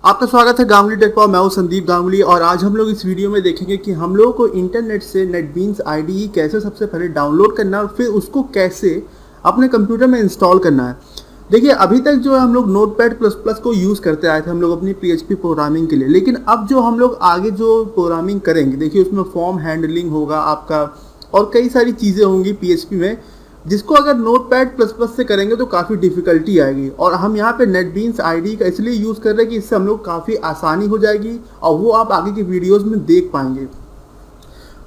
आपका स्वागत है गांगुली टेक पर। मैं हूं संदीप गांगुली और आज हम लोग इस वीडियो में देखेंगे कि हम लोगों को इंटरनेट से नेटबीन्स आईडीई कैसे सबसे पहले डाउनलोड करना है और फिर उसको कैसे अपने कंप्यूटर में इंस्टॉल करना है। देखिए, अभी तक जो है हम लोग नोटपैड प्लस प्लस को यूज़ करते आए थे हम लोग अपनी पीएचपी प्रोग्रामिंग के लिए, लेकिन अब जो हम लोग आगे जो प्रोग्रामिंग करेंगे, देखिए उसमें फॉर्म हैंडलिंग होगा आपका और कई सारी चीज़ें होंगी पीएचपी में, जिसको अगर नोटपैड प्लस प्लस से करेंगे तो काफ़ी डिफिकल्टी आएगी। और हम यहाँ पे नेटबीन्स आईडी का इसलिए यूज़ कर रहे हैं कि इससे हम लोग काफ़ी आसानी हो जाएगी और वो आप आगे की वीडियोस में देख पाएंगे।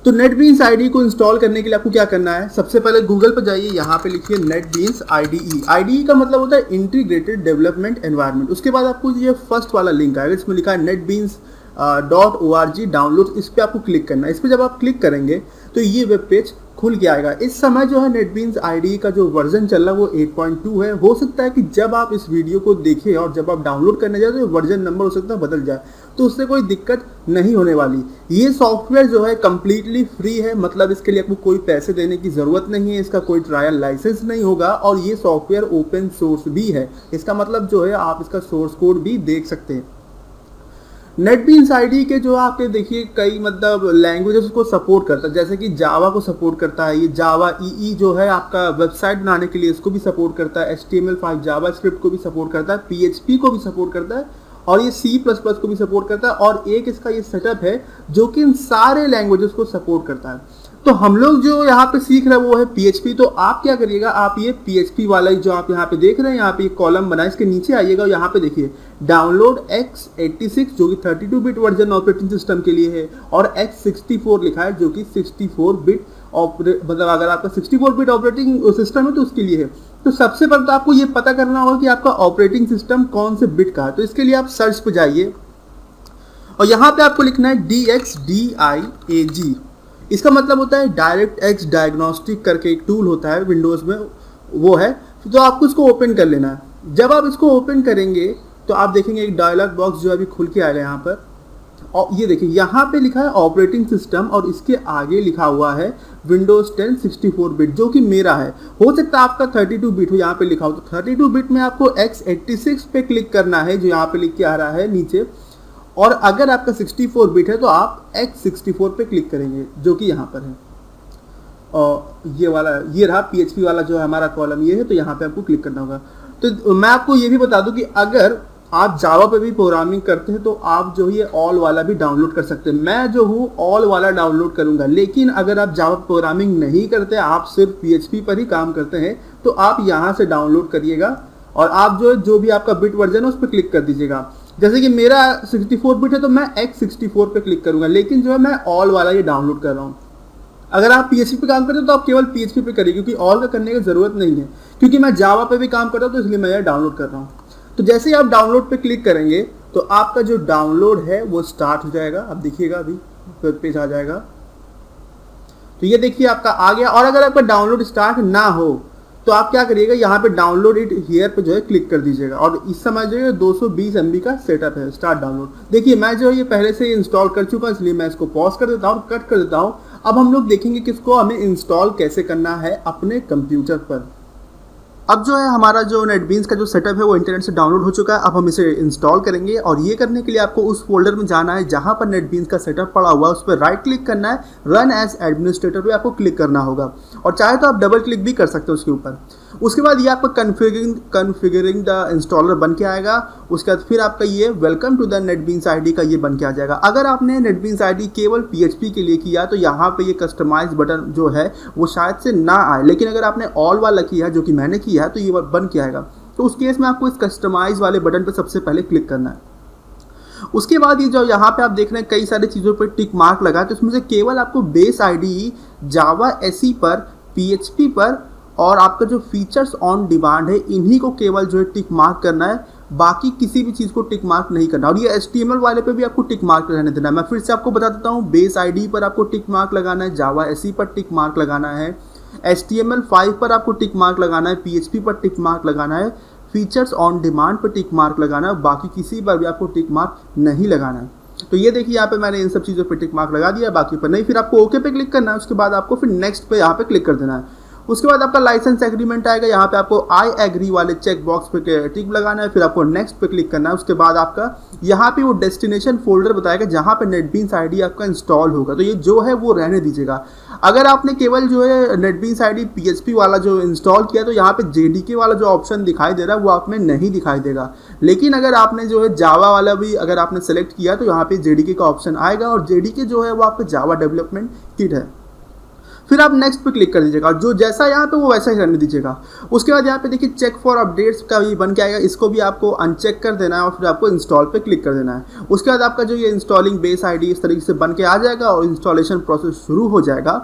तो नेटबीन्स आईडी को इंस्टॉल करने के लिए आपको क्या करना है, सबसे पहले गूगल पर जाइए, यहाँ पे लिखिए नेटबीन्स आईडीई। आईडीई का मतलब होता है इंटीग्रेटेड डेवलपमेंट एनवायरनमेंट। उसके बाद आपको ये फर्स्ट वाला लिंक आएगा, इसमें लिखा है netbeans.org डाउनलोड। इस पर आपको क्लिक करना है। इस पर जब आप क्लिक करेंगे तो ये वेब पेज खुल के आएगा। इस समय जो है नेटबीन्स आईडीई का जो वर्जन चल रहा है वो 8.2 है। हो सकता है कि जब आप इस वीडियो को देखें और जब आप डाउनलोड करने जाए तो वर्जन नंबर हो सकता है बदल जाए, तो उससे कोई दिक्कत नहीं होने वाली। ये सॉफ्टवेयर जो है कम्प्लीटली फ्री है, मतलब इसके लिए आपको कोई पैसे देने की ज़रूरत नहीं है, इसका कोई ट्रायल लाइसेंस नहीं होगा और ये सॉफ्टवेयर ओपन सोर्स भी है। इसका मतलब जो है आप इसका सोर्स कोड भी देख सकते हैं। नेटबीन्स आईडी के जो आपके देखिए कई मतलब लैंग्वेजेस को सपोर्ट करता है, जैसे कि जावा को सपोर्ट करता है। ये जावा ईई जो है आपका वेबसाइट बनाने के लिए, इसको भी सपोर्ट करता है। HTML5 जावा स्क्रिप्ट को भी सपोर्ट करता है, PHP को भी सपोर्ट करता है और ये C++ को भी सपोर्ट करता है। और एक इसका ये सेटअप है जो कि इन सारे लैंग्वेजेस को सपोर्ट करता है। तो हम लोग जो यहाँ पे सीख रहे हैं वो है PHP। तो आप क्या करिएगा, आप ये PHP वाला जो आप यहाँ पे देख रहे हैं, यहाँ पे एक कॉलम बना है, इसके नीचे आइएगा और यहाँ पे देखिए डाउनलोड x86 जो कि 32 बिट वर्जन ऑपरेटिंग सिस्टम के लिए है और x64 लिखा है जो कि 64 बिट मतलब अगर आपका 64 बिट ऑपरेटिंग सिस्टम है तो उसके लिए है। तो सबसे पहले तो आपको ये पता करना होगा कि आपका ऑपरेटिंग सिस्टम कौन से बिट का है। तो इसके लिए आप सर्च पे जाइए और यहाँ पे आपको लिखना है DXDIAG। इसका मतलब होता है डायरेक्ट एक्स डायग्नोस्टिक करके एक टूल होता है विंडोज़ में, वो है। तो आपको इसको ओपन कर लेना है। जब आप इसको ओपन करेंगे तो आप देखेंगे एक डायलॉग बॉक्स जो अभी खुल के आएगा यहाँ पर। और ये देखिए यहाँ पे लिखा है ऑपरेटिंग सिस्टम और इसके आगे लिखा हुआ है विंडोज़ 10 64 बिट, जो कि मेरा है। हो सकता है आपका 32 बिट हो, यहाँ पे लिखा हो। तो 32 बिट में आपको x86 पे क्लिक करना है जो यहाँ पे लिख के आ रहा है नीचे, और अगर आपका 64 बिट है तो आप x64 पे क्लिक करेंगे जो कि यहाँ पर है। और ये वाला, ये रहा PHP वाला जो है हमारा कॉलम, ये है। तो यहाँ पे आपको क्लिक करना होगा। तो मैं आपको ये भी बता दूं कि अगर आप जावा पे भी प्रोग्रामिंग करते हैं तो आप जो ये ऑल वाला भी डाउनलोड कर सकते हैं। मैं जो हूँ ऑल वाला डाउनलोड करूँगा, लेकिन अगर आप जावा प्रोग्रामिंग नहीं करते, आप सिर्फ PHP पर ही काम करते हैं, तो आप यहाँ से डाउनलोड करिएगा और आप जो भी आपका बिट वर्जन है उस पर क्लिक कर दीजिएगा। जैसे कि मेरा 64 बिट है तो मैं x64 पे क्लिक करूंगा, लेकिन जो है मैं ऑल वाला ये डाउनलोड कर रहा हूँ। अगर आप PHP पे काम करते हो तो आप केवल PHP पे करिए, क्योंकि ऑल का करने की ज़रूरत नहीं है। क्योंकि मैं जावा पे भी काम करता हूँ तो इसलिए मैं ये डाउनलोड कर रहा हूँ। तो जैसे ही आप डाउनलोड पे क्लिक करेंगे तो आपका जो डाउनलोड है वो स्टार्ट हो जाएगा। अब देखिएगा, अभी वेब पेज आ जाएगा। तो ये देखिए आपका आ गया। और अगर आपका डाउनलोड स्टार्ट ना हो तो आप क्या करिएगा, यहाँ पे डाउनलोड इट हियर पे जो है क्लिक कर दीजिएगा। और इस समय जो है 220 MB का सेटअप है, स्टार्ट डाउनलोड। देखिए मैं जो है ये पहले से इंस्टॉल कर चुका, इसलिए मैं इसको पॉज कर देता हूँ, कट कर देता हूँ। अब हम लोग देखेंगे कि इसको हमें इंस्टॉल कैसे करना है अपने कंप्यूटर पर। अब जो है हमारा जो नेटबीन्स का जो सेटअप है वो इंटरनेट से डाउनलोड हो चुका है। अब हम इसे इंस्टॉल करेंगे और ये करने के लिए आपको उस फोल्डर में जाना है जहाँ पर नेटबीन्स का सेटअप पड़ा हुआ है, उस पर राइट क्लिक करना है, रन एज एडमिनिस्ट्रेटर पे आपको क्लिक करना होगा। और चाहे तो आप डबल क्लिक भी कर सकते हो उसके ऊपर। उसके बाद ये आपका कन्फिगरिंग द इंस्टॉलर बन के आएगा। उसके बाद फिर आपका ये welcome to the NetBeans IDE का ये बन के आ जाएगा। अगर आपने नेटबीन्स आईडी केवल PHP के लिए किया तो यहाँ पे ये कस्टमाइज बटन जो है वो शायद से ना आए, लेकिन अगर आपने ऑल वाला किया है जो कि मैंने किया है तो ये बन के आएगा। तो उस केस में आपको इस कस्टमाइज वाले बटन पर सबसे पहले क्लिक करना है। उसके बाद ये जो यहाँ पे आप देख रहे हैं कई सारी चीज़ों पर टिक मार्क लगा है, तो इसमें से केवल आपको बेस आईडी, जावा SE पर, PHP पर और आपका जो फीचर्स ऑन डिमांड है इन्हीं को केवल जो है टिक मार्क करना है, बाकी किसी भी चीज़ को टिक मार्क नहीं करना। और ये HTML वाले पे भी आपको टिक मार्क रहने देना है। मैं फिर से आपको बता देता हूँ, बेस आईडी पर आपको टिक मार्क लगाना है, जावा SE पर टिक मार्क लगाना है, HTML5 पर आपको टिक मार्क लगाना है, PHP पर टिक मार्क लगाना है, फीचर्स ऑन डिमांड पर टिक मार्क लगाना है, बाकी किसी पर भी आपको टिक मार्क नहीं लगाना है। तो ये देखिए यहाँ पे मैंने इन सब चीज़ों पर टिक मार्क लगा दिया, बाकी पर नहीं। फिर आपको ओके पे क्लिक करना है। उसके बाद आपको फिर नेक्स्ट पे यहाँ पे क्लिक कर देना है। उसके बाद आपका लाइसेंस एग्रीमेंट आएगा, यहाँ पे आपको आई एग्री वाले चेक बॉक्स पे टिक लगाना है, फिर आपको नेक्स्ट पे क्लिक करना है। उसके बाद आपका यहाँ पे वो डेस्टिनेशन फोल्डर बताएगा जहाँ पे नेटबीन्स आईडी आपका इंस्टॉल होगा, तो ये जो है वो रहने दीजिएगा। अगर आपने केवल जो है नेटबीन्स आईडी PHP वाला जो इंस्टॉल किया तो यहाँ पे JDK वाला जो ऑप्शन दिखाई दे रहा है वो आप में नहीं दिखाई देगा। लेकिन अगर आपने जो है जावा वाला भी अगर आपने सेलेक्ट किया तो यहाँ पे JDK का ऑप्शन आएगा, और JDK जो है वो आपका जावा डेवलपमेंट किट है। फिर आप नेक्स्ट पे क्लिक कर दीजिएगा, जो जैसा यहाँ पे वो वैसा ही रहने दीजिएगा। उसके बाद यहाँ पे देखिए चेक फॉर अपडेट्स का भी बन के आएगा, इसको भी आपको अनचेक कर देना है और फिर आपको इंस्टॉल पे क्लिक कर देना है। उसके बाद आपका जो ये इंस्टॉलिंग बेस आईडी इस तरीके से बन के आ जाएगा और इंस्टॉलेशन प्रोसेस शुरू हो जाएगा।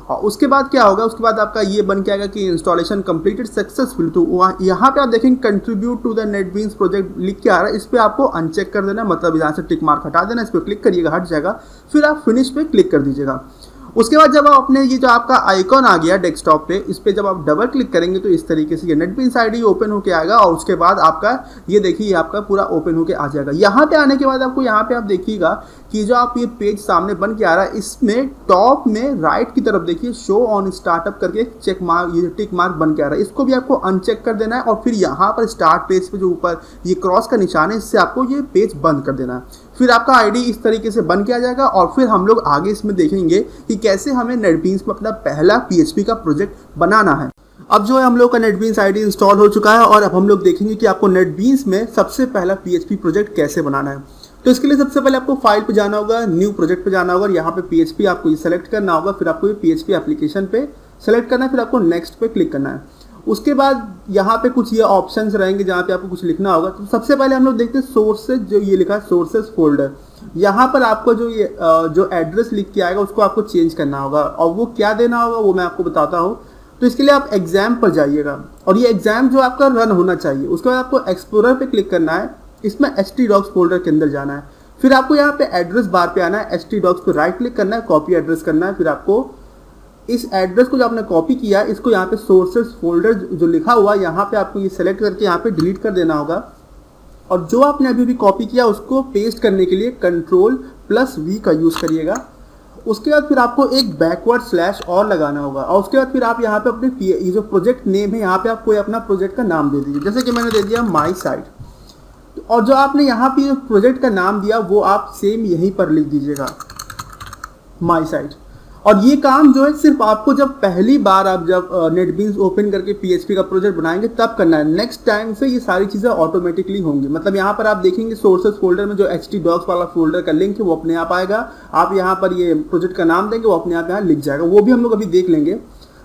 और उसके बाद क्या होगा, उसके बाद आपका ये बन के आएगा कि इंस्टॉलेशन कंप्लीटेड सक्सेसफुल। तो यहाँ पे आप देखेंगे contribute to the NetBeans project लिख के आ रहा है, इस पर आपको अनचेक कर देना है, मतलब यहाँ से टिक मार्क हटा देना, इस पर क्लिक करिएगा, हट जाएगा। फिर आप फिनिश पे क्लिक कर दीजिएगा। उसके बाद जब आप अपने ये जो आपका आइकॉन आ गया डेस्कटॉप पे, इस पे जब आप डबल क्लिक करेंगे तो इस तरीके से ये नेटबीन्स आईडी ओपन होके आएगा, और उसके बाद आपका ये देखिए ये आपका पूरा ओपन होके आ जाएगा। यहाँ पे आने के बाद आपको यहाँ पे आप देखिएगा कि जो आप ये पेज सामने बन के आ रहा है, इसमें टॉप में राइट की तरफ देखिए शो ऑन स्टार्टअप करके चेक मार्क, ये टिक मार्क बन के आ रहा है, इसको भी आपको अनचेक कर देना है। और फिर यहाँ पर स्टार्ट पेज पे जो ऊपर ये क्रॉस का निशान है, इससे आपको ये पेज बंद कर देना है। फिर आपका आईडी इस तरीके से बन के आ जाएगा, और फिर हम लोग आगे इसमें देखेंगे कि कैसे हमें नेटबीन्स में अपना पहला PHP का प्रोजेक्ट बनाना है। अब जो है हम लोग का नेटबीन्स आईडी इंस्टॉल हो चुका है, और अब हम लोग देखेंगे कि आपको नेटबीन्स में सबसे पहला PHP प्रोजेक्ट कैसे बनाना है। तो इसके लिए सबसे पहले आपको फाइल पे जाना होगा, न्यू प्रोजेक्ट पे जाना होगा, और यहाँ पे PHP आपको ये सेलेक्ट करना होगा, फिर आपको ये PHP एप्लीकेशन पे सेलेक्ट करना है, फिर आपको नेक्स्ट पे क्लिक करना है। उसके बाद यहाँ पे कुछ ये ऑप्शंस रहेंगे जहाँ पे आपको कुछ लिखना होगा। तो सबसे पहले हम लोग देखते हैं सोर्सेज, जो ये लिखा है सोर्सेज फोल्डर, यहाँ पर आपको जो ये जो एड्रेस लिख के आएगा उसको आपको चेंज करना होगा, और वो क्या देना होगा वो मैं आपको बताता हूँ। तो इसके लिए आप एग्जाम पर जाइएगा, और ये एग्जाम जो आपका रन होना चाहिए। उसके बाद आपको एक्सप्लोरर पे क्लिक करना है, इसमें htdocs फोल्डर के अंदर जाना है, फिर आपको यहाँ पे एड्रेस बार पे आना है, htdocs पे राइट क्लिक करना है, कॉपी एड्रेस करना है, फिर आपको इस एड्रेस को जो आपने कॉपी किया इसको यहाँ पे सोर्सेज फोल्डर जो लिखा हुआ यहाँ पे आपको ये सेलेक्ट करके यहाँ पे डिलीट कर देना होगा, और जो आपने अभी भी कॉपी किया उसको पेस्ट करने के लिए Ctrl+V का यूज़ करिएगा। उसके बाद फिर आपको एक बैकवर्ड स्लैश और लगाना होगा, और उसके बाद फिर आप यहाँ पे अपने ये जो प्रोजेक्ट नेम है यहाँ पे आप कोई अपना प्रोजेक्ट का नाम दे दीजिए, जैसे कि मैंने दे दिया माई साइट। और जो आपने यहाँ पे प्रोजेक्ट का नाम दिया वो आप सेम यहीं पर लिख दीजिएगा, माई साइट। और ये काम जो है सिर्फ आपको जब पहली बार आप जब नेटबीन्स ओपन करके PHP का प्रोजेक्ट बनाएंगे तब करना है। नेक्स्ट टाइम से ये सारी चीज़ें ऑटोमेटिकली होंगी। मतलब यहाँ पर आप देखेंगे सोर्सेज फोल्डर में जो htdocs वाला फोल्डर का लिंक है वो अपने आप आएगा, आप यहाँ पर ये प्रोजेक्ट का नाम देंगे वो अपने आप यहाँ लिख जाएगा, वो भी हम लोग अभी देख लेंगे।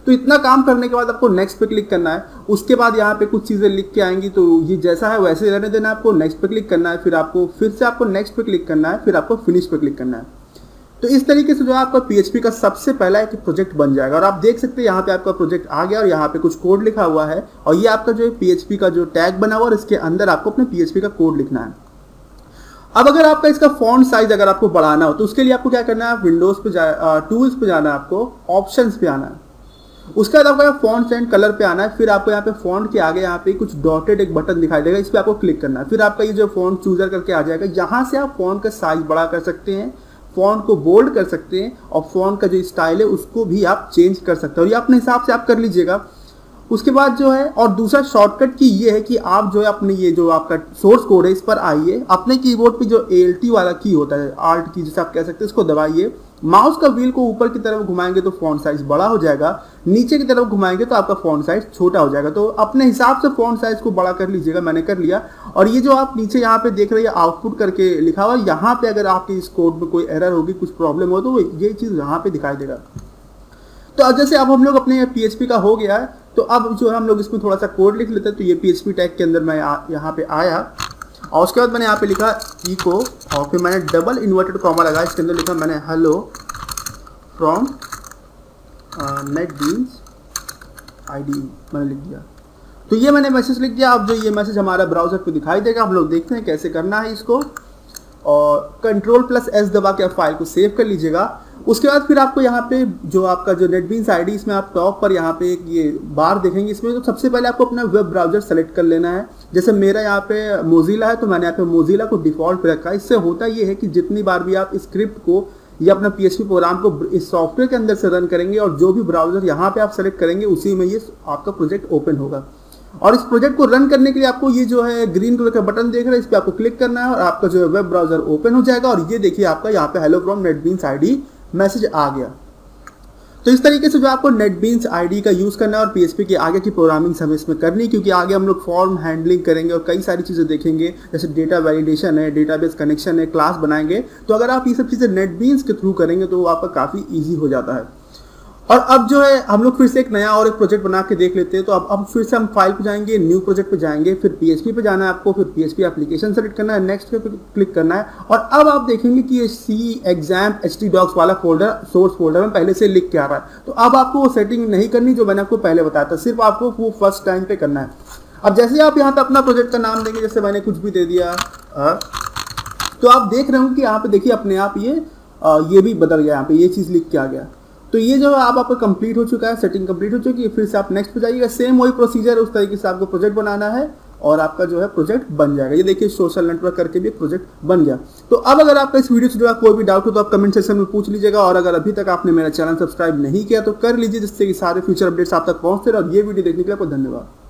तो इतना काम करने के बाद आपको नेक्स्ट पे क्लिक करना है। उसके बाद यहाँ पे कुछ चीज़ें लिख के आएंगी, तो ये जैसा है वैसे रहने देना है, आपको नेक्स्ट पे क्लिक करना है, फिर आपको फिर से आपको नेक्स्ट पे क्लिक करना है, फिर आपको फिनिश पे क्लिक करना है। तो इस तरीके से जो है आपका PHP का सबसे पहला एक प्रोजेक्ट बन जाएगा। और आप देख सकते हैं यहाँ पे आपका प्रोजेक्ट आ गया, और यहाँ पे कुछ कोड लिखा हुआ है, और ये आपका जो PHP का जो टैग बना हुआ है और इसके अंदर आपको अपने PHP का कोड लिखना है। अब अगर आपका इसका फॉन्ट साइज अगर आपको बढ़ाना हो तो उसके लिए आपको क्या करना है, विंडोज पे टूल्स पे जाना है, आपको ऑप्शंस पे आना है। उसके बाद आपको फॉन्ट एंड कलर पे आना है, फिर आपको यहाँ पे फॉन्ट के आगे यहाँ पे कुछ डॉटेड एक बटन दिखाई देगा, इस पर आपको क्लिक करना है। फिर आपका ये जो फॉन्ट चूजर करके आ जाएगा, यहाँ से आप फॉन्ट का साइज बड़ा कर सकते हैं, फॉन्ट को बोल्ड कर सकते हैं, और फॉन्ट का जो स्टाइल है उसको भी आप चेंज कर सकते हो, ये अपने हिसाब से आप कर लीजिएगा। उसके बाद जो है और दूसरा शॉर्टकट की ये है कि आप जो है अपने ये जो आपका सोर्स कोड है इस पर आइए, अपने कीबोर्ड पे जो ALT वाला की होता है, आल्ट की जिसे आप कह सकते हैं, इसको दबाइए। माउस का व्हील को ऊपर की तरफ घुमाएंगे तो फॉन्ट साइज बड़ा हो जाएगा, नीचे की तरफ घुमाएंगे तो आपका फॉन्ट साइज छोटा हो जाएगा। तो अपने हिसाब से फॉन्ट साइज को बड़ा कर लीजिएगा, मैंने कर लिया। और ये जो आप नीचे यहाँ पे देख रहे हैं आउटपुट करके लिखा हुआ, यहाँ पे अगर आपकी इस कोड में कोई एरर होगी, कुछ प्रॉब्लम हो, तो ये चीज़ यहाँ पे दिखाई देगा। तो जैसे अब हम लोग अपने PHP का हो गया है, तो अब जो है हम लोग इसमें थोड़ा सा कोड लिख लेते हैं। तो ये PHP टैग के अंदर मैं यहाँ पे आया, और उसके बाद मैंने यहाँ पे लिखा इको, और फिर मैंने डबल इन्वर्टेड कॉमा लगाया, इसके अंदर लिखा मैंने हेलो फ्रॉम नेटबीन्स IDE मैंने लिख दिया। तो ये मैंने मैसेज लिख दिया। अब जो ये मैसेज हमारा ब्राउजर पे दिखाई देगा, हम लोग देखते हैं कैसे करना है इसको। और Ctrl+S दबा के आप फाइल को सेव कर लीजिएगा। उसके बाद फिर आपको यहाँ पे जो आपका जो नेटबीन्स आईडी, इसमें आप टॉप पर यहाँ पे एक ये बार देखेंगे, इसमें तो सबसे पहले आपको अपना वेब ब्राउजर सेलेक्ट कर लेना है। जैसे मेरा यहाँ पे मोजिला है, तो मैंने यहाँ पे मोजिला को डिफॉल्ट पे रखा है। इससे होता ये है कि जितनी बार भी आप स्क्रिप्ट को ये अपना PHP प्रोग्राम को इस सॉफ्टवेयर के अंदर से रन करेंगे और जो भी ब्राउजर यहाँ पे आप सेलेक्ट करेंगे उसी में ये आपका प्रोजेक्ट ओपन होगा। और इस प्रोजेक्ट को रन करने के लिए आपको ये जो है ग्रीन कलर का बटन देख रहे हैं, इस पर आपको क्लिक करना है और आपका जो है वेब ब्राउजर ओपन हो जाएगा। और ये देखिए आपका यहाँ पे hello from NetBeans ID message आ गया। तो इस तरीके से जो आपको नेटबीन्स आईडी का यूज़ करना है और PHP की आगे की प्रोग्रामिंग हमें इसमें करनी, क्योंकि आगे हम लोग फॉर्म हैंडलिंग करेंगे और कई सारी चीज़ें देखेंगे, जैसे डेटा वैलिडेशन है, डेटाबेस कनेक्शन है, क्लास बनाएंगे। तो अगर आप ये सब चीज़ें नेटबीन्स के थ्रू करेंगे तो वो आपका काफ़ी ईजी हो जाता है। और अब जो है हम लोग फिर से एक नया और एक प्रोजेक्ट बना के देख लेते हैं। तो अब फिर से हम फाइल पे जाएंगे, न्यू प्रोजेक्ट पे जाएंगे, फिर PHP पे जाना है आपको, फिर PHP एप्लीकेशन सेलेक्ट करना है, नेक्स्ट पे क्लिक करना है। और अब आप देखेंगे कि ये C एग्जाम htdocs वाला फोल्डर सोर्स फोल्डर में पहले से लिख के आ रहा है। तो अब आपको वो सेटिंग नहीं करनी जो मैंने आपको पहले बताया था, सिर्फ आपको वो फर्स्ट टाइम पे करना है। अब जैसे आप यहाँ पे अपना प्रोजेक्ट का नाम देंगे, जैसे मैंने कुछ भी दे दिया, तो आप देख रहे हो कि यहाँ पे देखिए अपने आप ये भी बदल गया, यहाँ पे ये चीज़ लिख के आ गया। तो ये जो है आपका कंप्लीट हो चुका है, सेटिंग कंप्लीट हो चुकी है। फिर से आप नेक्स्ट पे जाइएगा, सेम वही प्रोसीजर है, उस तरीके से आपको प्रोजेक्ट बनाना है और आपका जो है प्रोजेक्ट बन जाएगा। ये देखिए सोशल नेटवर्क करके भी प्रोजेक्ट बन गया। तो अब अगर आपका इस वीडियो से जो है कोई भी डाउट हो तो आप कमेंट सेक्शन में पूछ लीजिएगा। और अगर अभी तक आपने मेरा चैनल सब्सक्राइब नहीं किया तो कर लीजिए, जिससे कि सारे फ्यूचर अपडेट्स आप तक पहुंचते रहे। और ये वीडियो देखने के लिए आपको धन्यवाद।